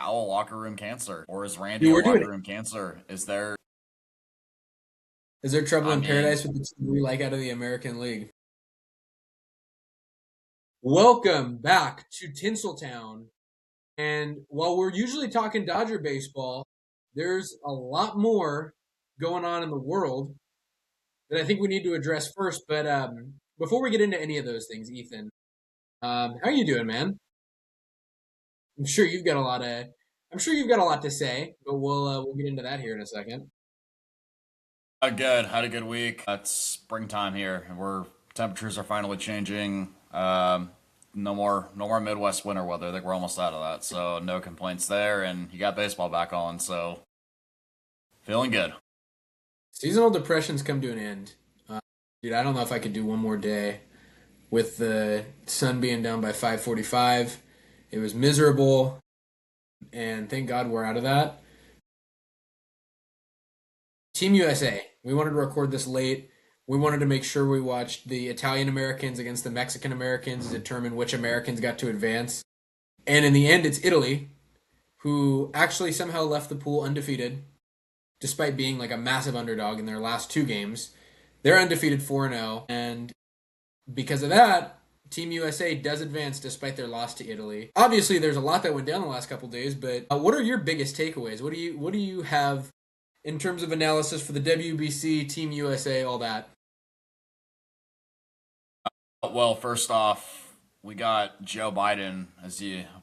Cal locker room cancer? Or is Randy Dude, a we're doing locker it. room cancer? Is there, Is there trouble I in mean, paradise with the team we like out of the American League? Welcome back to Tinseltown. And while we're usually talking Dodger baseball, there's a lot more going on in the world that I think we need to address first. But before we get into any of those things, Ethan, how are you doing, man? I'm sure you've got a lot of, I'm sure you've got a lot to say, but we'll get into that here in a second. good. Had a good week. It's springtime here, and temperatures are finally changing. No more Midwest winter weather. I think we're almost out of that, so no complaints there. And you got baseball back on, so feeling good. Seasonal depressions come to an end. Dude, I don't know if I could do one more day with the sun being down by 5:45. It was miserable, and thank God we're out of that. Team USA. We wanted to record this late. We wanted to make sure we watched the Italian Americans against the Mexican Americans to determine which Americans got to advance. And in the end, it's Italy, who actually somehow left the pool undefeated, despite being like a massive underdog in their last two games. They're undefeated 4-0, and because of that, Team USA does advance despite their loss to Italy. Obviously, there's a lot that went down the last couple days, but what are your biggest takeaways? What do you have in terms of analysis for the WBC, Team USA, all that? Well, first off, we got Joe Biden,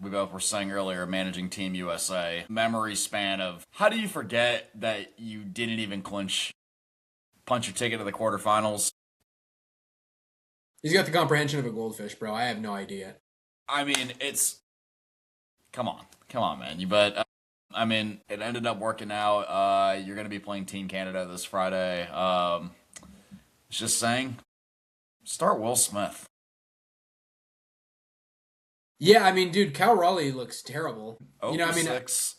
we both were saying earlier, managing Team USA. Memory span of how do you forget that you didn't even punch your ticket to the quarterfinals? He's got the comprehension of a goldfish, bro. I have no idea. I mean, it's come on, man. But I mean, it ended up working out. You're going to be playing Team Canada this Friday. It's just saying, start Will Smith. Yeah, I mean, dude, Cal Raleigh looks terrible. 0 I for mean, 6,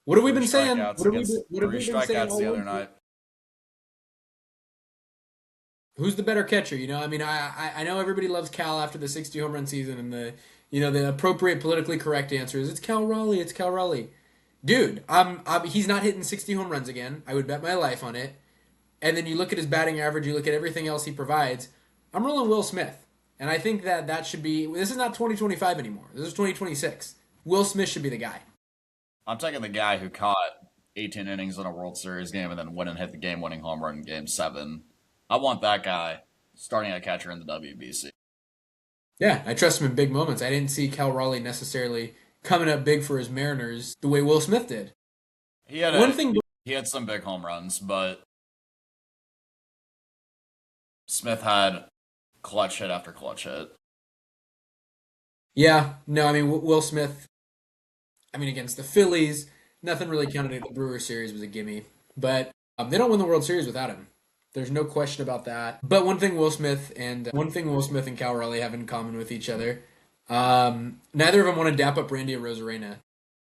what have we three been saying? strikeouts against What have three we been saying strikeouts all the other week? night. Who's the better catcher? I mean, I know everybody loves Cal after the 60 home run season, and the appropriate politically correct answer is it's Cal Raleigh. It's Cal Raleigh. Dude, he's not hitting 60 home runs again. I would bet my life on it. And then you look at his batting average, you look at everything else he provides. I'm rolling Will Smith, and I think that should be. This is not 2025 anymore. This is 2026. Will Smith should be the guy. I'm taking the guy who caught 18 innings in a World Series game and then went and hit the game-winning home run in Game 7. I want that guy starting at catcher in the WBC. Yeah, I trust him in big moments. I didn't see Cal Raleigh necessarily coming up big for his Mariners the way Will Smith did. He had One a thing, he had some big home runs, but Smith had clutch hit after clutch hit. yeah, no, I mean Will Smith. I mean against the Phillies, nothing really counted. The Brewers series was a gimme, but they don't win the World Series without him. There's no question about that. But one thing Will Smith and Cal Raleigh have in common with each other, neither of them want to dap up Randy Arozarena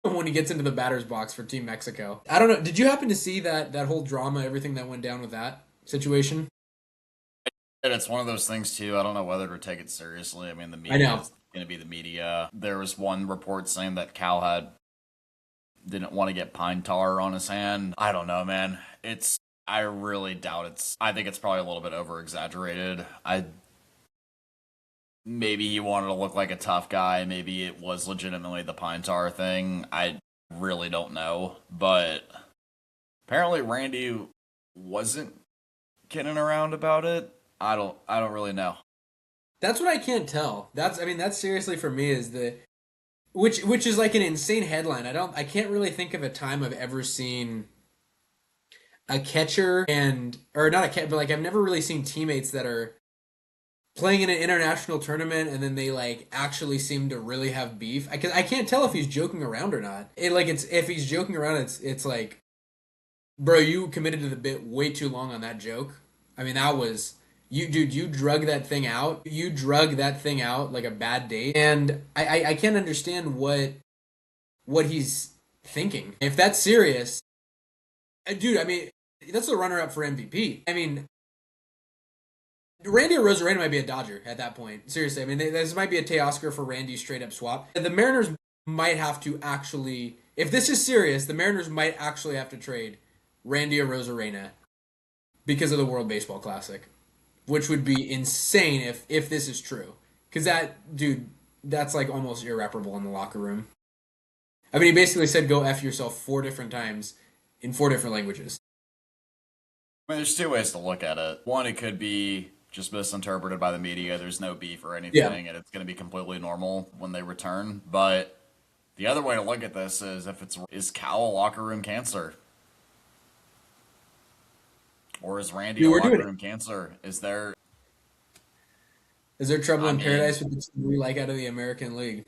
when he gets into the batter's box for Team Mexico. I don't know. Did you happen to see that whole drama, everything that went down with that situation? And it's one of those things too. I don't know whether to take it seriously. I mean, the I media know. is going to be the media. There was one report saying that Cal had didn't want to get pine tar on his hand. I don't know, man. I really doubt I think it's probably a little bit over exaggerated. Maybe he wanted to look like a tough guy. Maybe it was legitimately the pine tar thing. I really don't know. But apparently Randy wasn't kidding around about it. I don't really know. That's what I can't tell. That's seriously for me is the which is like an insane headline. I can't really think of a time I've ever seen a catcher and or not a catcher, but like I've never really seen teammates that are playing in an international tournament and then they like actually seem to really have beef. I can't tell if he's joking around or not. It's if he's joking around, it's like, bro, you committed to the bit way too long on that joke. I mean, that was you, dude. You drug that thing out. You drug that thing out like a bad date, and I can't understand what he's thinking. If that's serious, dude. I mean, that's the runner up for MVP. I mean, Randy Arozarena might be a Dodger at that point. Seriously, I mean, this might be a Teoscar for Randy straight up swap. The Mariners might have to actually, if this is serious, the Mariners might actually have to trade Randy Arozarena because of the World Baseball Classic, which would be insane if this is true. Because that dude, that's like almost irreparable in the locker room. I mean, he basically said "go f yourself" 4 different times in 4 different languages. I mean, there's two ways to look at it. One, it could be just misinterpreted by the media. There's no beef or Yeah. anything, and it's going to be completely normal when they return. But the other way to look at this is if it's is Cal a locker room cancer, or is Randy Dude, a we're locker doing it. room cancer? Is there? Is there trouble I in mean, paradise with the team we like out of the American League?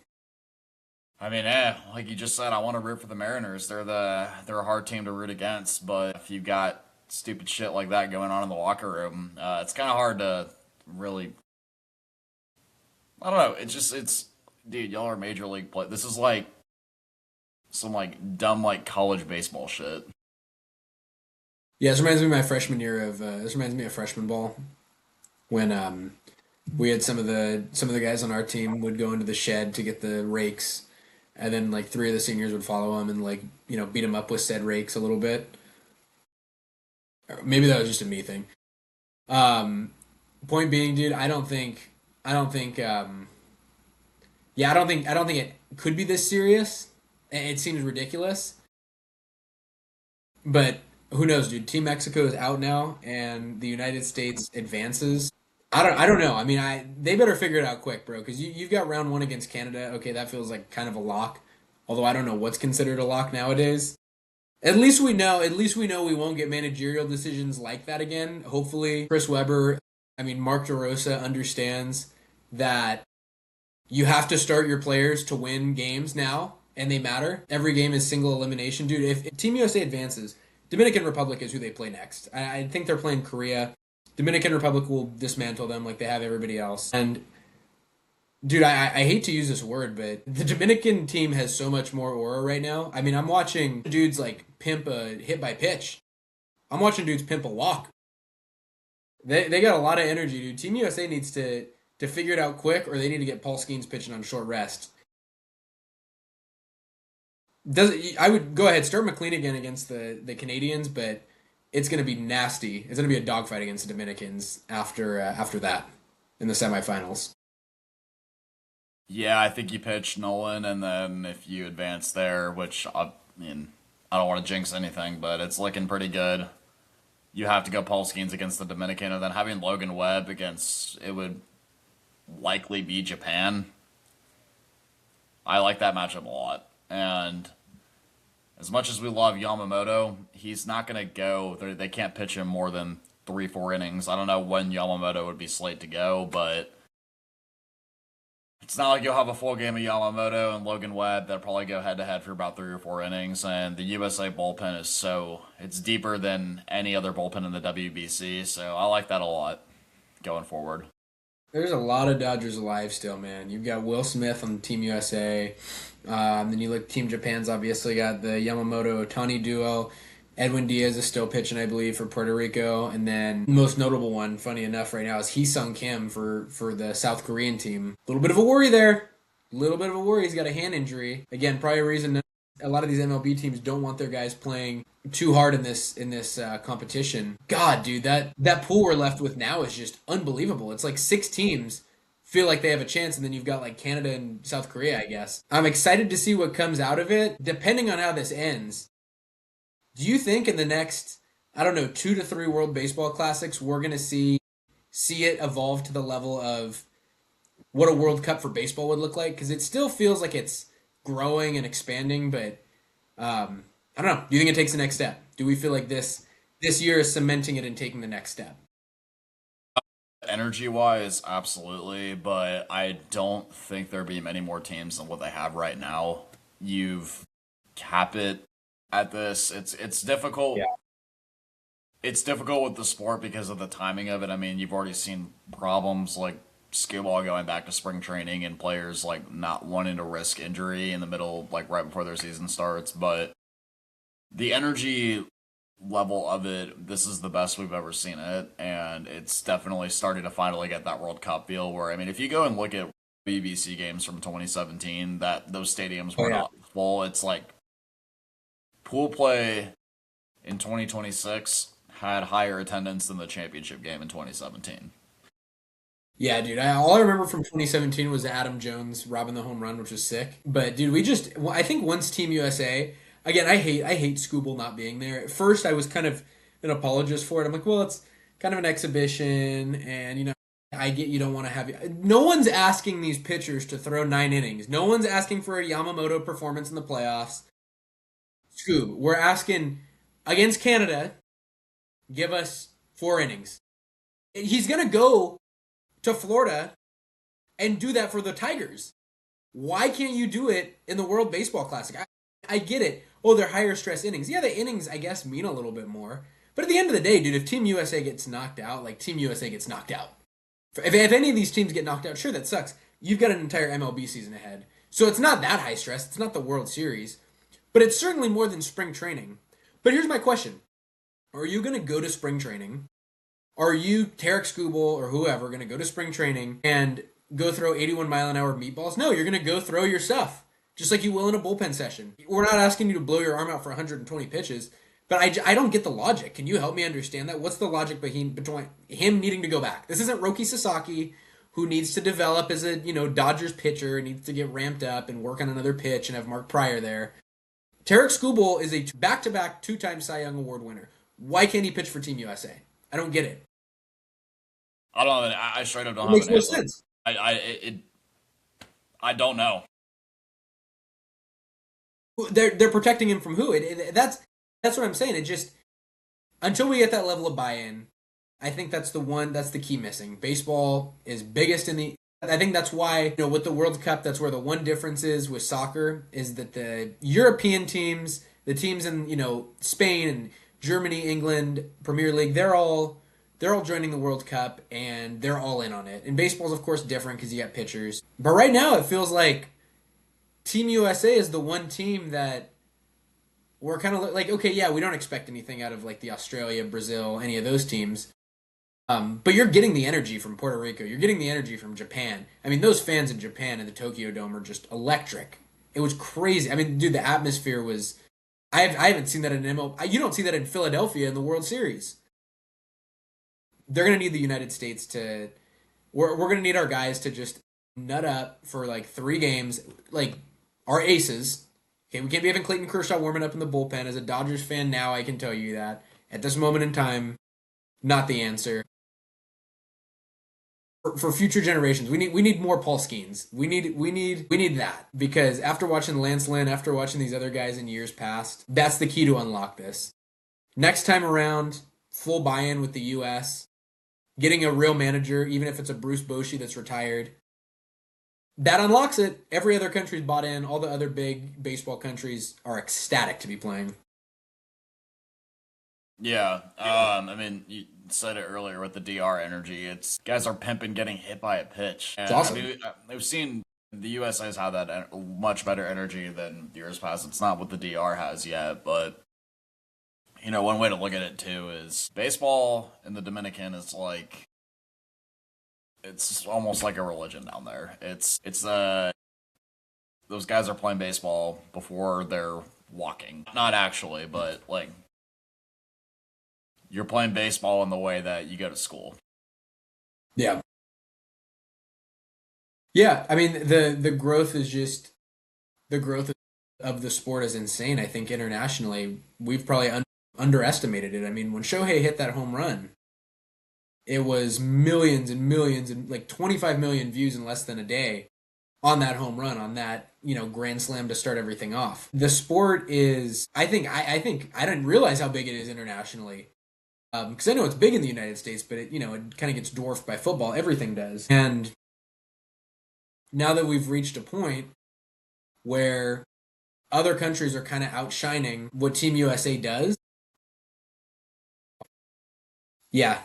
like you just said, I want to root for the Mariners. They're a hard team to root against, but if you've got stupid shit like that going on in the locker room, it's kind of hard to really. I don't know. It's dude, y'all are major league play. This is like some like dumb like college baseball shit. Yeah, this reminds me of my freshman year of. This reminds me of freshman ball when we had some of the guys on our team would go into the shed to get the rakes, and then like 3 of the seniors would follow him and like beat him up with said rakes a little bit. Or maybe that was just a me thing. Um, Point being, dude, I don't think it could be this serious. It seems ridiculous, but who knows, dude? Team Mexico is out now, and the United States advances. I don't know. I mean, they better figure it out quick, bro, because you've got round one against Canada. Okay, that feels like kind of a lock. Although I don't know what's considered a lock nowadays. At least we know. At least we know we won't get managerial decisions like that again. Hopefully, Chris Webber. I mean, Mark DeRosa understands that you have to start your players to win games now, and they matter. Every game is single elimination, dude. If Team USA advances, Dominican Republic is who they play next. I think they're playing Korea. Dominican Republic will dismantle them like they have everybody else. And dude, I hate to use this word, but the Dominican team has so much more aura right now. I mean, I'm watching dudes like pimp a hit by pitch. I'm watching dudes pimp a walk. They got a lot of energy, dude. Team USA needs to figure it out quick, or they need to get Paul Skeens pitching on short rest. Does I would go ahead start McLean again against the Canadians, but it's going to be nasty. It's going to be a dogfight against the Dominicans after that in the semifinals. Yeah, I think you pitch Nolan, and then if you advance there, which mean, I don't want to jinx anything, but it's looking pretty good. You have to go Paul Skeens against the Dominican, and then having Logan Webb against it would likely be Japan. I like that matchup a lot, and as much as we love Yamamoto, he's not going to go. They can't pitch him more than 3, 4 innings. I don't know when Yamamoto would be slated to go, but it's not like you'll have a full game of Yamamoto and Logan Webb. They'll probably go head to head for about 3 or 4 innings. And the USA bullpen is it's deeper than any other bullpen in the WBC. So I like that a lot going forward. There's a lot of Dodgers alive still, man. You've got Will Smith on Team USA. Then you look, Team Japan's obviously got the Yamamoto Otani duo. Edwin Diaz is still pitching, I believe, for Puerto Rico. And then the most notable one, funny enough, right now is Hee-sung Kim for the South Korean team. A little bit of a worry there. A little bit of a worry. He's got a hand injury. Again, probably a reason a lot of these MLB teams don't want their guys playing too hard in this competition. God, dude, that pool we're left with now is just unbelievable. It's like 6 teams feel like they have a chance, and then you've got like Canada and South Korea, I guess. I'm excited to see what comes out of it. Depending on how this ends, do you think in the next, I don't know, 2 to 3 World Baseball Classics, we're gonna see it evolve to the level of what a World Cup for baseball would look like? Because it still feels like it's growing and expanding, but I don't know. Do you think it takes the next step? Do we feel like this year is cementing it and taking the next step? Energy wise, absolutely, but I don't think there'll be many more teams than what they have right now. You've cap it at this. It's difficult. Yeah. It's difficult with the sport because of the timing of it. I mean, you've already seen problems like skee ball going back to spring training and players like not wanting to risk injury in the middle, like right before their season starts. But the energy level of it, this is the best we've ever seen it, and it's definitely starting to finally get that World Cup feel. Where I mean, if you go and look at BBC games from 2017 that those stadiums Oh were yeah. not full. It's like pool play in 2026 had higher attendance than the championship game in 2017. Yeah, dude. All I remember from 2017 was Adam Jones robbing the home run, which was sick. But dude, I think once Team USA, again, I hate Scooble not being there. At first, I was kind of an apologist for it. I'm like, well, it's kind of an exhibition, and I get you don't want to have. No one's asking these pitchers to throw 9 innings. No one's asking for a Yamamoto performance in the playoffs. Scoob, we're asking against Canada, give us 4 innings. He's gonna go to Florida and do that for the Tigers. Why can't you do it in the World Baseball Classic? I get it. Oh, they're higher stress innings. Yeah, the innings, I guess, mean a little bit more. But at the end of the day, dude, if Team USA gets knocked out, like Team USA gets knocked out. If any of these teams get knocked out, sure, that sucks. You've got an entire MLB season ahead. So it's not that high stress. It's not the World Series. But it's certainly more than spring training. But here's my question. Are you going to go to spring training? Are you, Tarek Skubal or whoever, going to go to spring training and go throw 81-mile-an-hour meatballs? No, you're going to go throw your stuff, just like you will in a bullpen session. We're not asking you to blow your arm out for 120 pitches, but I don't get the logic. Can you help me understand that? What's the logic between him needing to go back? This isn't Roki Sasaki, who needs to develop as a Dodgers pitcher, needs to get ramped up and work on another pitch and have Mark Pryor there. Tarek Skubal is a back-to-back 2-time Cy Young Award winner. Why can't he pitch for Team USA? I don't get it. I don't know. I straight up don't It have makes an no answer. sense. I don't know. They're protecting him from who? That's what I'm saying. It just, until we get that level of buy-in, I think that's the key missing. Baseball is biggest in the. I think that's why with the World Cup, that's where the one difference is with soccer is that the European teams, the teams in Spain and Germany, England, Premier League, they're all joining the World Cup and they're all in on it. And baseball's of course different because you got pitchers. But right now it feels like Team USA is the one team that we're kind of like, okay, yeah, we don't expect anything out of like the Australia, Brazil, any of those teams. But you're getting the energy from Puerto Rico. You're getting the energy from Japan. I mean, those fans in Japan in the Tokyo Dome are just electric. It was crazy. I mean, dude, the atmosphere was. I haven't seen that in MLB. You don't see that in Philadelphia in the World Series. They're gonna need the United States to. We're gonna need our guys to just nut up for like 3 games, like our aces. Okay, we can't be having Clayton Kershaw warming up in the bullpen. As a Dodgers fan now, I can tell you that at this moment in time, not the answer. For future generations, we need more Paul Skeens. We need that because after watching Lance Lynn, after watching these other guys in years past, that's the key to unlock this. Next time around, full buy-in with the U.S. Getting a real manager, even if it's a Bruce Bochy that's retired, that unlocks it. Every other country's bought in. All the other big baseball countries are ecstatic to be playing. Yeah. I mean, you said it earlier with the DR energy. It's guys are pimping getting hit by a pitch. And, It's awesome. I mean, we've seen the USA's had that much better energy than years past. It's not what the DR has yet, but one way to look at it too is baseball in the Dominican is like it's almost like a religion down there. It's those guys are playing baseball before they're walking. Not actually, but like you're playing baseball in the way that you go to school. Yeah. Yeah, I mean the growth is just the growth of the sport is insane. I think internationally we've probably underestimated it. I mean, when Shohei hit that home run, it was millions and millions and like 25 million views in less than a day on that home run, on that grand slam to start everything off. The sport is, I think I didn't realize how big it is internationally. Because I know it's big in the United States, but it kind of gets dwarfed by football. Everything does. And now that we've reached a point where other countries are kind of outshining what Team USA does. Yeah.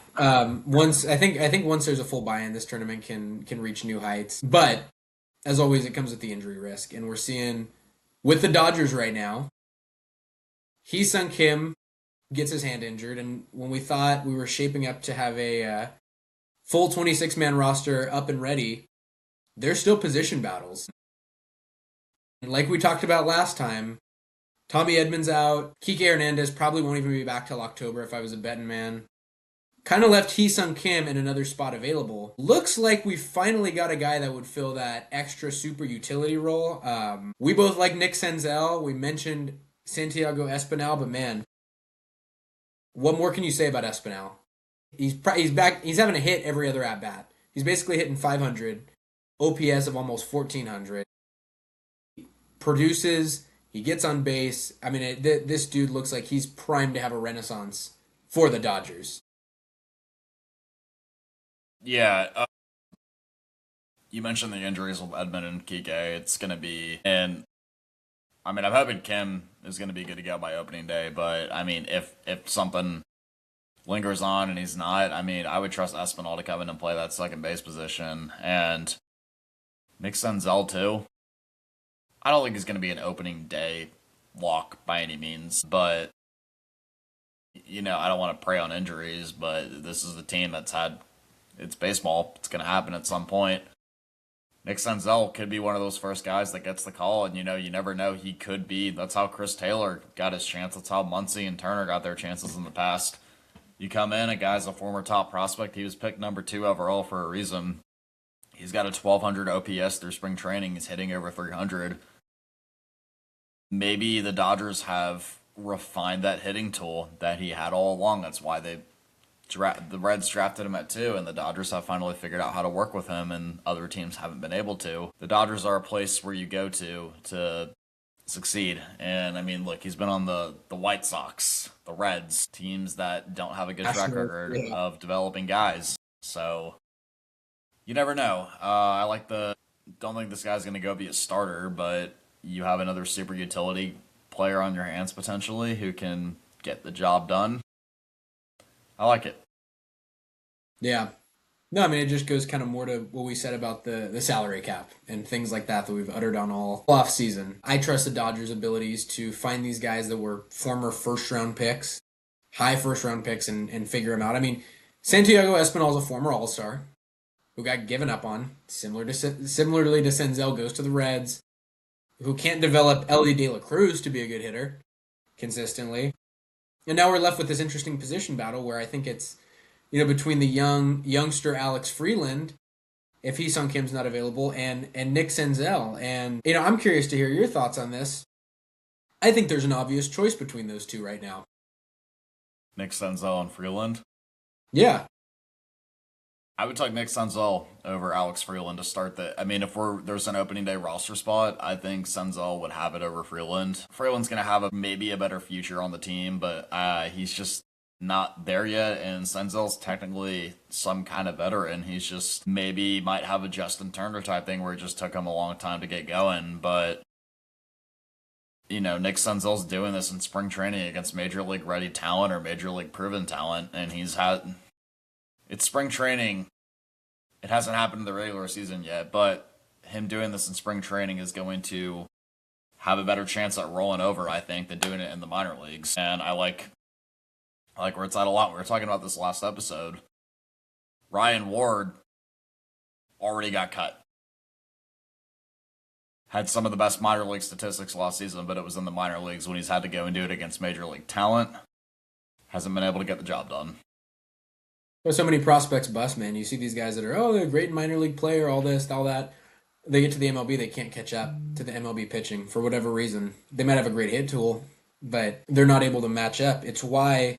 Once I think once there's a full buy-in, this tournament can reach new heights. But as always, it comes with the injury risk, and we're seeing with the Dodgers right now. Hee-Sung Kim gets his hand injured, and when we thought we were shaping up to have a full 26-man roster up and ready, There's still position battles. And like we talked about last time, Tommy Edmonds out. Kike Hernandez probably won't even be back till October if I was a betting man. Kind of left Hee-Sung Kim in another spot available. Looks like we finally got a guy that would fill that extra super utility role. We both like Nick Senzel. We mentioned Santiago Espinal, but man, what more can you say about Espinal? He's back. He's having a hit every other at bat. He's basically hitting 500, OPS of almost 1400. Produces. He gets on base. I mean, this dude looks like he's primed to have a renaissance for the Dodgers. Yeah, you mentioned the injuries with Edmund and Kike. It's going to be, and I mean, I'm hoping Kim is going to be good to go by opening day. But I mean, if something lingers on and he's not, I mean, I would trust Espinal to come in and play that second base position, and Nick Senzel too. I don't think he's going to be an opening day lock by any means, but I don't want to prey on injuries. But this is a team that's had it's baseball. It's going to happen at some point. Nick Senzel could be one of those first guys that gets the call, and you never know. He could be. That's how Chris Taylor got his chance. That's how Muncy and Turner got their chances in the past. You come in, a guy's a former top prospect. He was picked number 2 overall for a reason. He's got a 1200 OPS through spring training. He's hitting over 300. Maybe the Dodgers have refined that hitting tool that he had all along. That's why the Reds drafted him at 2, and the Dodgers have finally figured out how to work with him, and other teams haven't been able to. The Dodgers are a place where you go to succeed. And I mean, look, he's been on the White Sox, the Reds, teams that don't have a good track record of developing guys. So you never know. Don't think this guy's going to go be a starter, but you have another super utility player on your hands potentially who can get the job done. I like it. Yeah. No, I mean, it just goes kind of more to what we said about the salary cap and things like that we've uttered on all off season. I trust the Dodgers' abilities to find these guys that were former first-round picks, high first-round picks, and figure them out. I mean, Santiago Espinal is a former All-Star who got given up on, similarly to Senzel, goes to the Reds, who can't develop Ellie De La Cruz to be a good hitter consistently. And now we're left with this interesting position battle where I think it's, between the youngster Alex Freeland, if Hee-Sung Kim's not available, and Nick Senzel. And, I'm curious to hear your thoughts on this. I think there's an obvious choice between those two right now. Nick Senzel and Freeland? Yeah. I would take Nick Senzel over Alex Freeland to start the. I mean, if there's an opening day roster spot, I think Senzel would have it over Freeland. Freeland's going to have maybe a better future on the team, but he's just not there yet, and Senzel's technically some kind of veteran. He's just maybe might have a Justin Turner type thing where it just took him a long time to get going, but Nick Senzel's doing this in spring training against major league ready talent or major league proven talent, and it's spring training. It hasn't happened in the regular season yet, but him doing this in spring training is going to have a better chance at rolling over, I think, than doing it in the minor leagues. And I like where it's at a lot. We were talking about this last episode. Ryan Ward already got cut. Had some of the best minor league statistics last season, but it was in the minor leagues when he's had to go and do it against major league talent. Hasn't been able to get the job done. There's so many prospects bust, man. You see these guys that are, they're a great minor league player, all this, all that. They get to the MLB, they can't catch up to the MLB pitching for whatever reason. They might have a great hit tool, but they're not able to match up. It's why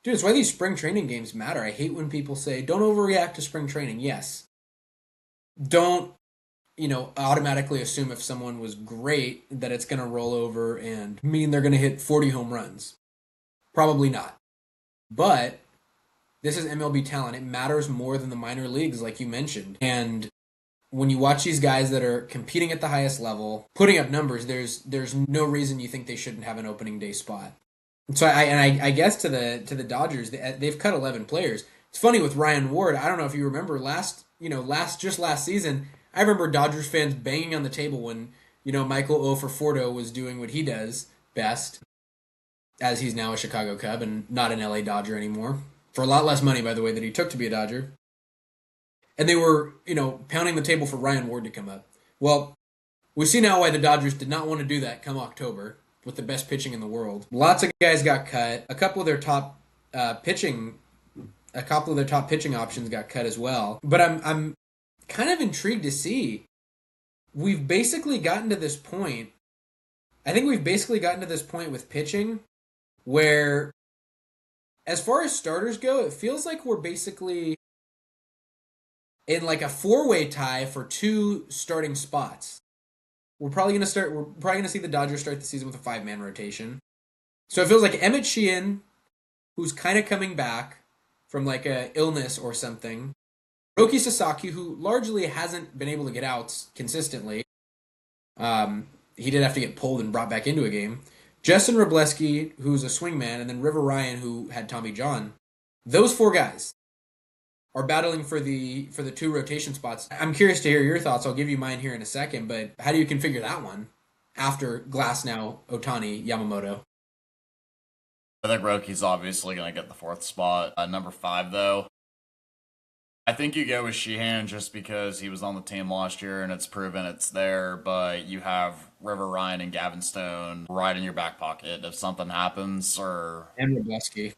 these spring training games matter. I hate when people say, don't overreact to spring training. Yes. Don't, automatically assume if someone was great that it's going to roll over and mean they're going to hit 40 home runs. Probably not. But this is MLB talent. It matters more than the minor leagues, like you mentioned. And when you watch these guys that are competing at the highest level, putting up numbers, there's no reason you think they shouldn't have an opening day spot. So I guess to the Dodgers, they've cut 11 players. It's funny with Ryan Ward. I don't know if you remember last season. I remember Dodgers fans banging on the table when Michael Offerforto was doing what he does best, as he's now a Chicago Cub and not an LA Dodger anymore. For a lot less money, by the way, that he took to be a Dodger. and they were, pounding the table for Ryan Ward to come up. Well, we see now why the Dodgers did not want to do that come October with the best pitching in the world. Lots of guys got cut. A couple of their top pitching options got cut as well. But I'm kind of intrigued to see. We've basically gotten to this point. I think we've basically gotten to this point with pitching where, as far as starters go, it feels like we're basically in like a four-way tie for two starting spots. We're probably going to see the Dodgers start the season with a five-man rotation. So it feels like Emmett Sheehan, who's kind of coming back from like a illness or something. Roki Sasaki, who largely hasn't been able to get outs consistently. He did have to get pulled and brought back into a game. Justin Robleski, who's a swingman, and then River Ryan, who had Tommy John. Those four guys are battling for the two rotation spots. I'm curious to hear your thoughts. I'll give you mine here in a second, but how do you configure that one after Glasnow, Ohtani, Yamamoto? I think Roki's obviously going to get the fourth spot. Number 5, though, I think you go with Sheehan just because he was on the team last year and it's proven it's there, but you have River Ryan and Gavin Stone right in your back pocket if something happens or... And Robleski.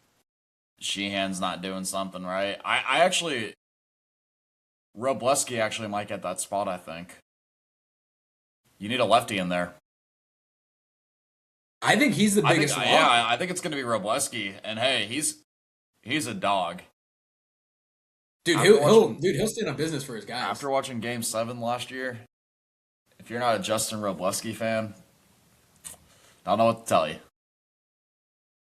Sheehan's not doing something right. I actually... Robleski actually might get that spot, I think. You need a lefty in there. I think he's the biggest one. Yeah, I think it's going to be Robleski. And hey, he's a dog. Dude, he'll stand on business for his guys. After watching Game 7 last year, if you're not a Justin Robleski fan, don't know what to tell you.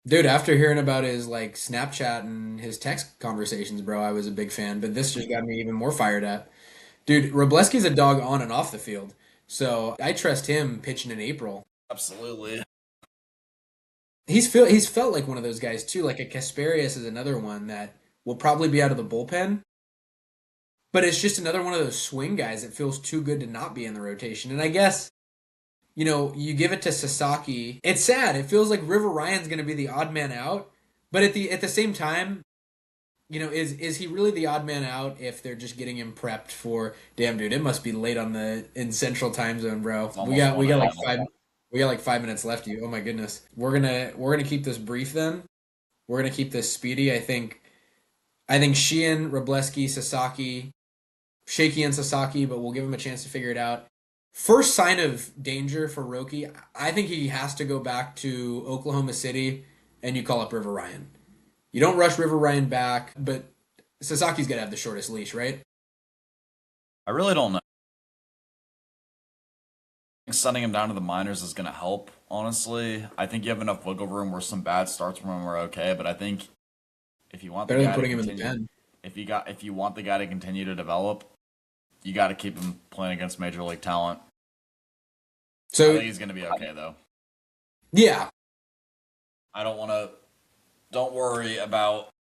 Dude, after hearing about his like Snapchat and his text conversations, bro, I was a big fan. But this just got me even more fired up. Dude, Robleski's a dog on and off the field. So I trust him pitching in April. Absolutely. He's felt like one of those guys too. Like a Kasperius is another one that will probably be out of the bullpen. But it's just another one of those swing guys that feels too good to not be in the rotation. And I guess, you give it to Sasaki. It's sad. It feels like River Ryan's going to be the odd man out. But at the same time, is he really the odd man out if they're just getting him prepped for? Damn, dude, it must be late in Central Time Zone, bro. We got like 5 minutes left. Oh my goodness. We're gonna keep this brief then. We're gonna keep this speedy. I think Sheehan, Robleski, Sasaki, shaky on Sasaki, but we'll give him a chance to figure it out. First sign of danger for Roki, I think he has to go back to Oklahoma City and you call up River Ryan. You don't rush River Ryan back, but Sasaki's got to have the shortest leash, right? I really don't know. Sending him down to the minors is going to help, honestly. I think you have enough wiggle room where some bad starts from him are okay, but I think if you want the guy putting him in the pen. If you want the guy to continue to develop, you got to keep him playing against major league talent. So I think he's going to be okay, though. Yeah. Don't worry about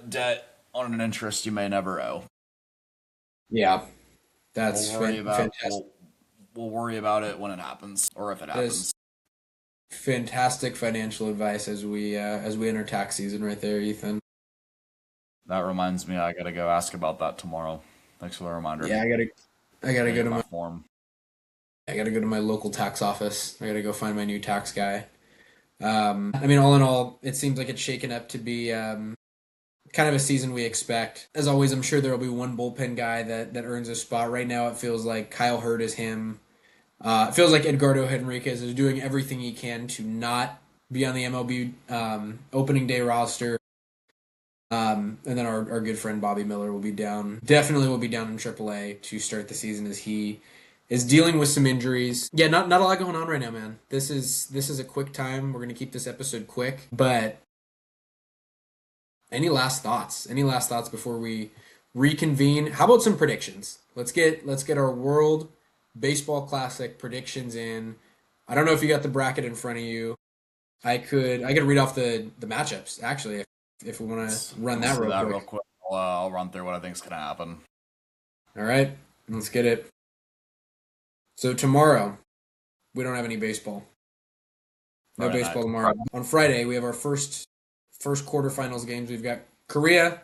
debt on an interest you may never owe. Yeah. That's fantastic. We'll worry about it when it happens, or if it happens. Fantastic financial advice as we enter tax season, right there, Ethan. That reminds me, I gotta go ask about that tomorrow. Thanks for the reminder. Yeah, I gotta go to my form. I gotta go to my local tax office. I gotta go find my new tax guy. All in all, it seems like it's shaken up to be kind of a season we expect. As always, I'm sure there will be one bullpen guy that earns a spot. Right now, it feels like Kyle Hurd is him. It feels like Edgardo Henriquez is doing everything he can to not be on the MLB opening day roster. And then our good friend Bobby Miller will be down. Definitely will be down in AAA to start the season as he is dealing with some injuries. Yeah, not a lot going on right now, man. This is a quick time. We're gonna keep this episode quick, but. Any last thoughts? Any last thoughts before we reconvene? How about some predictions? Let's get our World Baseball Classic predictions in. I don't know if you got the bracket in front of you. I could read off the matchups actually if we want to run that real quick. I'll run through what I think is gonna happen. All right, let's get it. So tomorrow, we don't have any baseball. No baseball tomorrow. On Friday, we have our first quarterfinals games. We've got Korea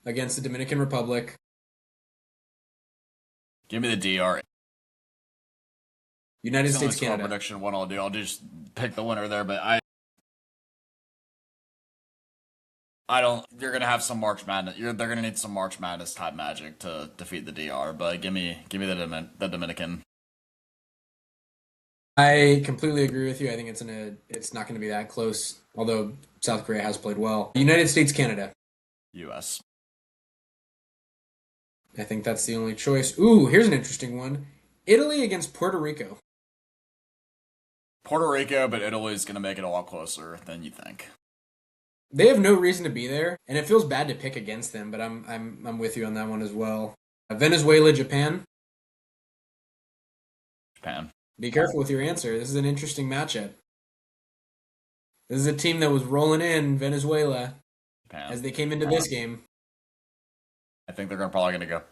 against the Dominican Republic. Give me the DR. United It's the only States, score Canada. prediction one I'll do. I'll just pick the winner there, but I don't. You're gonna have some March Madness. They're gonna need some March Madness type magic to defeat the DR. But give me the Dominican. I completely agree with you. I think it's not going to be that close, although South Korea has played well. United States, Canada. U.S. I think that's the only choice. Ooh, here's an interesting one. Italy against Puerto Rico. Puerto Rico, but Italy's gonna make it a lot closer than you think. They have no reason to be there, and it feels bad to pick against them, but I'm with you on that one as well. Venezuela, Japan. Japan. Be careful with your answer. This is an interesting matchup. This is a team that was rolling in Venezuela Japan. as they came into this game. I think they're probably gonna go.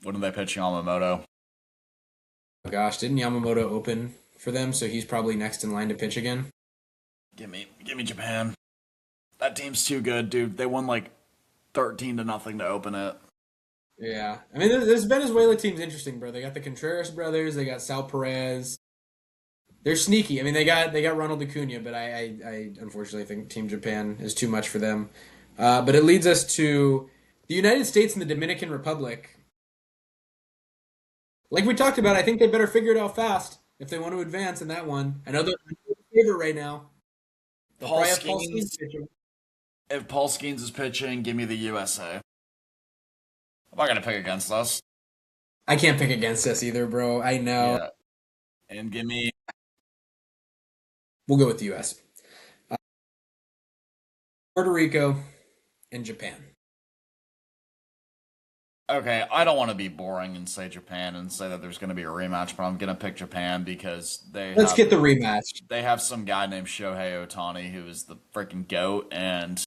When are they pitch Yamamoto? Oh gosh, didn't Yamamoto open for them? So he's probably next in line to pitch again. Give me Japan. That team's too good, dude. They won like 13-0 to open it. Yeah, I mean, this Venezuela team's interesting, bro. They got the Contreras brothers. They got Sal Perez. They're sneaky. I mean, they got Ronald Acuna, but I unfortunately think Team Japan is too much for them. But it leads us to the United States and the Dominican Republic. Like we talked about, I think they better figure it out fast if they want to advance in that one. I know they're in favor right now. They'll Paul probably have Paul Skeens. Skeens pitching. If Paul Skeens is pitching, give me the USA. I'm not gonna pick against us. I can't pick against us either, bro. I know. Yeah. And give me. We'll go with the U.S. Puerto Rico and Japan. Okay, I don't want to be boring and say Japan and say that there's going to be a rematch, but I'm going to pick Japan because Let's get the rematch. They have some guy named Shohei Ohtani who is the freaking GOAT, and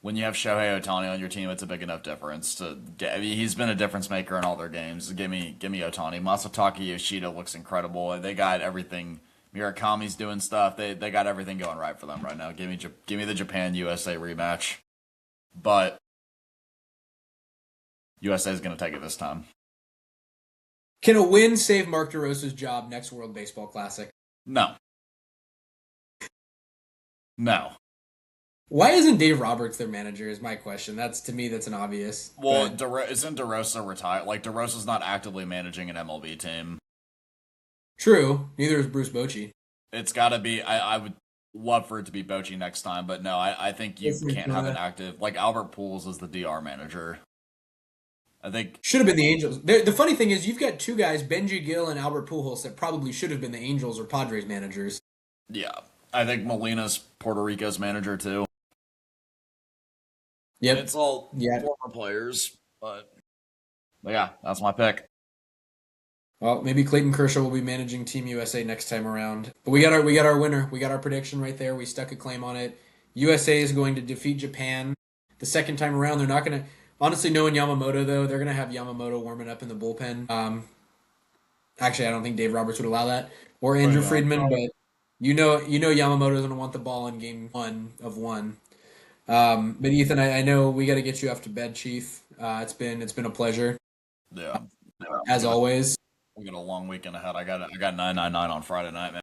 when you have Shohei Ohtani on your team, it's a big enough difference to get. I mean, he's been a difference maker in all their games. Give me Ohtani. Masataka Yoshida looks incredible. They got everything. Murakami's doing stuff. They got everything going right for them right now. Give me the Japan USA rematch, but USA is going to take it this time. Can a win save Mark DeRosa's job next World Baseball Classic? No. Why isn't Dave Roberts their manager is my question. That's an obvious. Well, isn't DeRosa retired? Like, DeRosa's not actively managing an MLB team. True. Neither is Bruce Bochy. It's got to be. I would love for it to be Bochy next time, but no, I think you can't have an active. Like, Albert Pujols is the DR manager. I think should have been the Angels. The funny thing is, you've got two guys, Benji Gill and Albert Pujols, that probably should have been the Angels or Padres managers. Yeah, I think Molina's Puerto Rico's manager too. Yep, it's all former players, but yeah, that's my pick. Well, maybe Clayton Kershaw will be managing Team USA next time around. But we got our winner. We got our prediction right there. We stuck a claim on it. USA is going to defeat Japan the second time around. They're not going to. Honestly, knowing Yamamoto, though, they're going to have Yamamoto warming up in the bullpen. Actually, I don't think Dave Roberts would allow that. Or Andrew Friedman, but you know Yamamoto's going to want the ball in game 1 of 1. But Ethan, I know we got to get you off to bed, Chief. It's been a pleasure. Yeah. As always. We got a long weekend ahead. I got 999 on Friday night, man.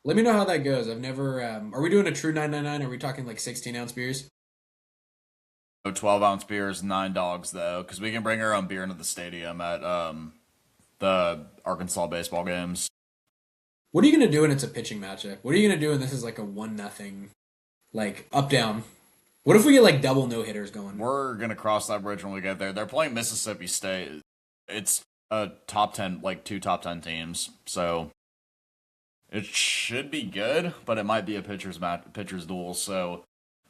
Let me know how that goes. I've never. Are we doing a true 999? Are we talking like 16-ounce beers? 12-ounce beers, $9 though, because we can bring our own beer into the stadium at the Arkansas baseball games. What are you gonna do when it's a pitching matchup? What are you gonna do when this is like a 1-0, like up down? What if we get like double no hitters going? We're gonna cross that bridge when we get there. They're playing Mississippi State. It's a top 10, like 2 top 10 teams, so it should be good, but it might be a pitcher's duel. So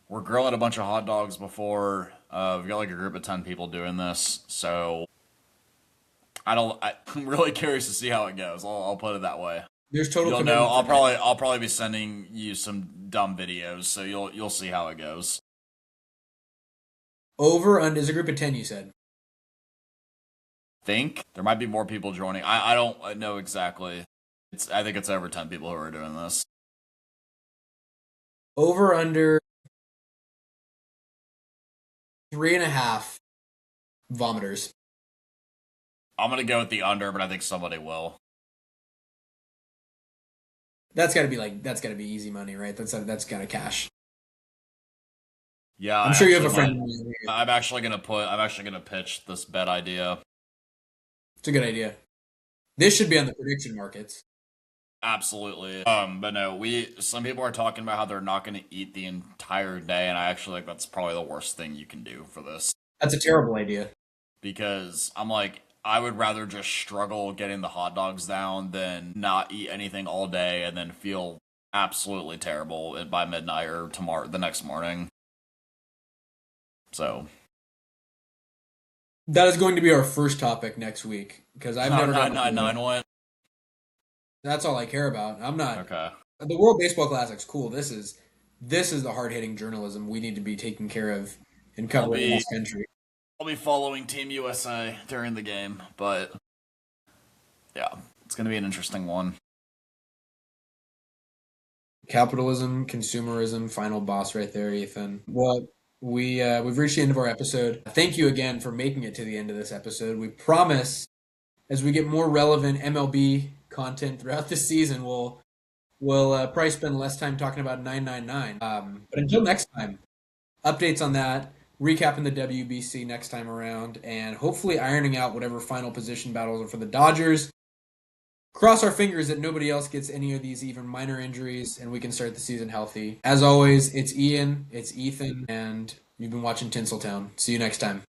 we're grilling a bunch of hot dogs before. We've got like a group of 10 people doing this, so I'm really curious to see how it goes. I'll put it that way. There's total. You'll know. I'll probably be sending you some dumb videos, so you'll see how it goes. Over under is a group of 10. You said. Think there might be more people joining. I don't know exactly. I think it's over 10 people who are doing this. Over under 3.5 vomiters. I'm gonna go with the under, but I think somebody will. That's got to be easy money, right? That's got to cash. Yeah, I'm I sure you have actually a friend. might. I'm actually gonna pitch this bet idea. It's a good idea. This should be on the prediction markets. Absolutely. But no, some people are talking about how they're not gonna eat the entire day, and I actually think that's probably the worst thing you can do for this. That's a terrible idea. Because I'm like, I would rather just struggle getting the hot dogs down than not eat anything all day and then feel absolutely terrible by midnight or the next morning. So That is going to be our first topic next week because I've never gotten 999 went. That's all I care about. I'm not. Okay. The World Baseball Classic's cool. This is the hard hitting journalism we need to be taking care of and covering this country. I'll be following Team USA during the game, but yeah, it's going to be an interesting one. Capitalism, consumerism, final boss right there, Ethan. Well, we've reached the end of our episode. Thank you again for making it to the end of this episode. We promise, as we get more relevant MLB content throughout the season, we'll probably spend less time talking about 999. But until next time, updates on that, recapping the WBC next time around, and hopefully ironing out whatever final position battles are for the Dodgers. Cross our fingers that nobody else gets any of these even minor injuries, and we can start the season healthy. As always, it's Ian, it's Ethan, and you've been watching Tinseltown. See you next time.